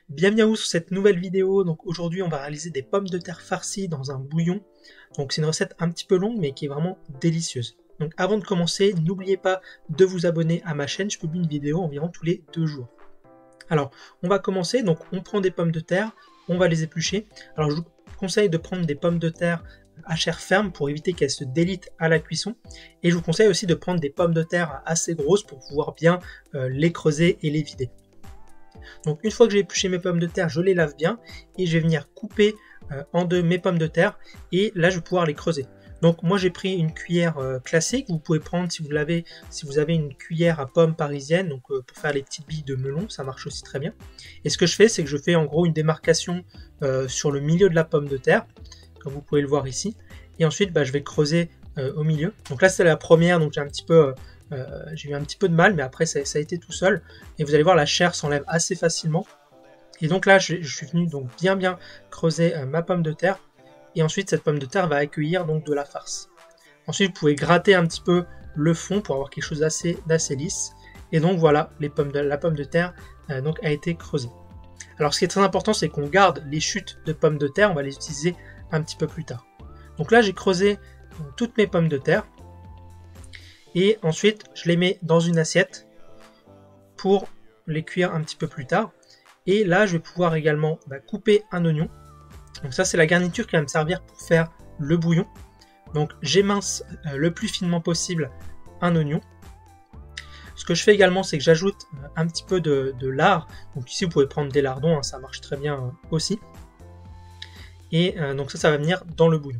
Bienvenue à vous sur cette nouvelle vidéo. Donc aujourd'hui on va réaliser des pommes de terre farcies dans un bouillon. Donc c'est une recette un petit peu longue mais qui est vraiment délicieuse. Donc avant de commencer, n'oubliez pas de vous abonner à ma chaîne, je publie une vidéo environ tous les 2 jours. Alors on va commencer, donc on prend des pommes de terre, on va les éplucher. Alors je vous conseille de prendre des pommes de terre à chair ferme pour éviter qu'elles se délitent à la cuisson. Et je vous conseille aussi de prendre des pommes de terre assez grosses pour pouvoir bien les creuser et les vider. Donc une fois que j'ai épluché mes pommes de terre, je les lave bien et je vais venir couper en deux mes pommes de terre et là je vais pouvoir les creuser. Donc moi j'ai pris une cuillère classique, vous pouvez prendre si vous avez une cuillère à pommes parisienne, donc pour faire les petites billes de melon, ça marche aussi très bien. Et ce que je fais, c'est que je fais en gros une démarcation sur le milieu de la pomme de terre, comme vous pouvez le voir ici, et ensuite je vais creuser au milieu. Donc là c'est la première, donc j'ai eu un petit peu de mal, mais après ça a été tout seul. Et vous allez voir, la chair s'enlève assez facilement. Et donc là, je suis venu donc bien creuser ma pomme de terre. Et ensuite, cette pomme de terre va accueillir donc de la farce. Ensuite, vous pouvez gratter un petit peu le fond pour avoir quelque chose d'assez lisse. Et donc voilà, la pomme de terre donc a été creusée. Alors ce qui est très important, c'est qu'on garde les chutes de pommes de terre. On va les utiliser un petit peu plus tard. Donc là, j'ai creusé toutes mes pommes de terre. Et ensuite je les mets dans une assiette pour les cuire un petit peu plus tard. Et là je vais pouvoir également couper un oignon. Donc ça c'est la garniture qui va me servir pour faire le bouillon. Donc j'émince le plus finement possible un oignon. Ce que je fais également, c'est que j'ajoute un petit peu de lard. Donc ici vous pouvez prendre des lardons, hein, ça marche très bien aussi. Et donc ça va venir dans le bouillon.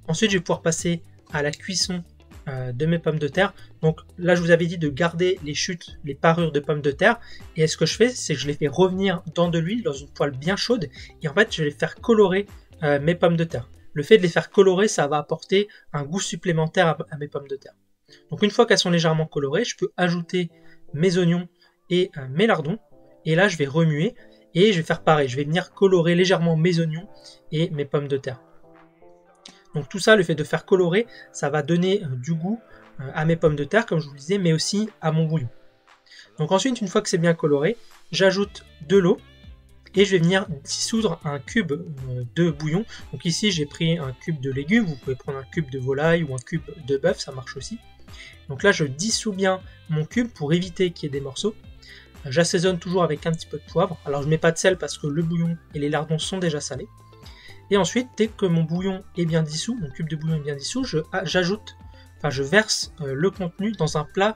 Ensuite je vais pouvoir passer à la cuisson de mes pommes de terre. Donc là je vous avais dit de garder les chutes, les parures de pommes de terre, et ce que je fais, c'est que je les fais revenir dans de l'huile, dans une poêle bien chaude, et en fait je vais les faire colorer mes pommes de terre. Le fait de les faire colorer, ça va apporter un goût supplémentaire à mes pommes de terre. Donc une fois qu'elles sont légèrement colorées, je peux ajouter mes oignons et mes lardons, et là je vais remuer, et je vais faire pareil, je vais venir colorer légèrement mes oignons et mes pommes de terre. Donc tout ça, le fait de faire colorer, ça va donner du goût à mes pommes de terre, comme je vous le disais, mais aussi à mon bouillon. Donc ensuite, une fois que c'est bien coloré, j'ajoute de l'eau et je vais venir dissoudre un cube de bouillon. Donc ici, j'ai pris un cube de légumes, vous pouvez prendre un cube de volaille ou un cube de bœuf, ça marche aussi. Donc là, je dissous bien mon cube pour éviter qu'il y ait des morceaux. J'assaisonne toujours avec un petit peu de poivre. Alors je ne mets pas de sel parce que le bouillon et les lardons sont déjà salés. Et ensuite, dès que mon bouillon est bien dissous, mon cube de bouillon est bien dissous, je verse le contenu dans un plat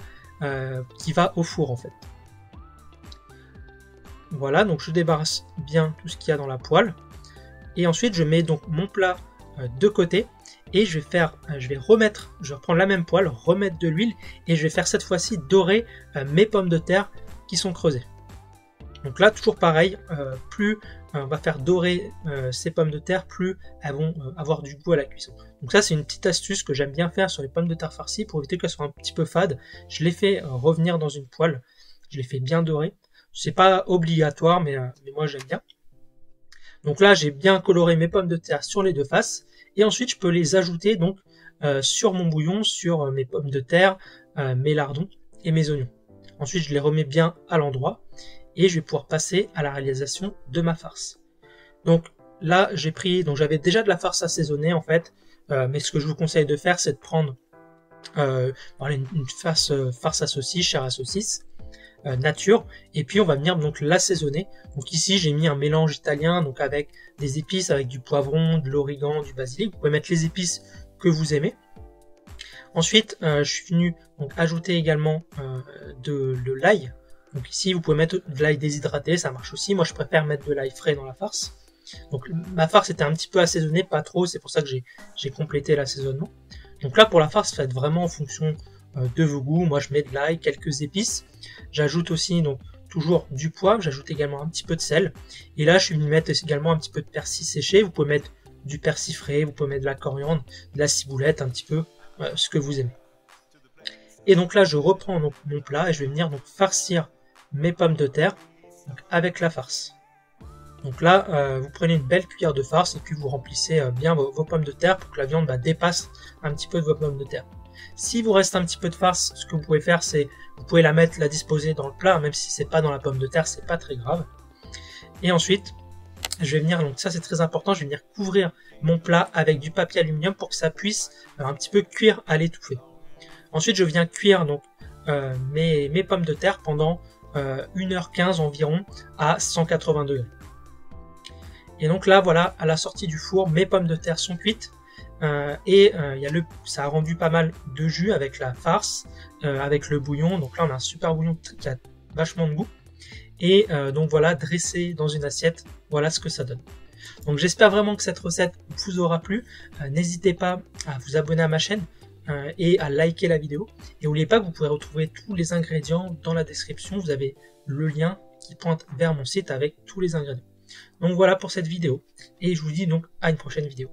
qui va au four en fait. Voilà, donc je débarrasse bien tout ce qu'il y a dans la poêle. Et ensuite, je mets donc mon plat de côté et je vais reprendre la même poêle, remettre de l'huile et je vais faire cette fois-ci dorer mes pommes de terre qui sont creusées. Donc là, toujours pareil, plus on va faire dorer ces pommes de terre, plus elles vont avoir du goût à la cuisson. Donc ça, c'est une petite astuce que j'aime bien faire sur les pommes de terre farcies pour éviter qu'elles soient un petit peu fades. Je les fais revenir dans une poêle, je les fais bien dorer. C'est pas obligatoire, mais moi j'aime bien. Donc là, j'ai bien coloré mes pommes de terre sur les deux faces. Et ensuite, je peux les ajouter donc sur mon bouillon, sur mes pommes de terre, mes lardons et mes oignons. Ensuite, je les remets bien à l'endroit. Et je vais pouvoir passer à la réalisation de ma farce. Donc là j'avais déjà de la farce assaisonnée en fait, mais ce que je vous conseille de faire, c'est de prendre une farce à saucisse, chair à saucisse nature, et puis on va venir donc l'assaisonner. Donc ici j'ai mis un mélange italien, donc avec des épices, avec du poivron, de l'origan, du basilic. Vous pouvez mettre les épices que vous aimez. Ensuite je suis venu donc ajouter également de l'ail. Donc ici vous pouvez mettre de l'ail déshydraté, ça marche aussi. Moi je préfère mettre de l'ail frais dans la farce. Donc ma farce était un petit peu assaisonnée, pas trop, c'est pour ça que j'ai complété l'assaisonnement. Donc là pour la farce, faites vraiment en fonction de vos goûts. Moi je mets de l'ail, quelques épices. J'ajoute aussi donc toujours du poivre, j'ajoute également un petit peu de sel. Et là je suis venu mettre également un petit peu de persil séché. Vous pouvez mettre du persil frais, vous pouvez mettre de la coriandre, de la ciboulette, un petit peu ce que vous aimez. Et donc là je reprends donc mon plat et je vais venir donc farcir mes pommes de terre avec la farce. Donc là vous prenez une belle cuillère de farce et puis vous remplissez bien vos pommes de terre pour que la viande dépasse un petit peu de vos pommes de terre. Si vous reste un petit peu de farce, ce que vous pouvez faire, c'est vous pouvez la disposer dans le plat, même si c'est pas dans la pomme de terre, c'est pas très grave. Et ensuite, je vais venir, donc ça c'est très important, je vais venir couvrir mon plat avec du papier aluminium pour que ça puisse un petit peu cuire à l'étouffée. Ensuite, je viens cuire donc mes pommes de terre pendant 1h15 environ à 180 degrés. Et donc là, voilà, à la sortie du four, mes pommes de terre sont cuites. Ça a rendu pas mal de jus avec la farce, avec le bouillon. Donc là, on a un super bouillon qui a vachement de goût. Et donc voilà, dressé dans une assiette, voilà ce que ça donne. Donc j'espère vraiment que cette recette vous aura plu. N'hésitez pas à vous abonner à ma chaîne et à liker la vidéo. Et n'oubliez pas que vous pouvez retrouver tous les ingrédients dans la description. Vous avez le lien qui pointe vers mon site avec tous les ingrédients. Donc voilà pour cette vidéo. Et je vous dis donc à une prochaine vidéo.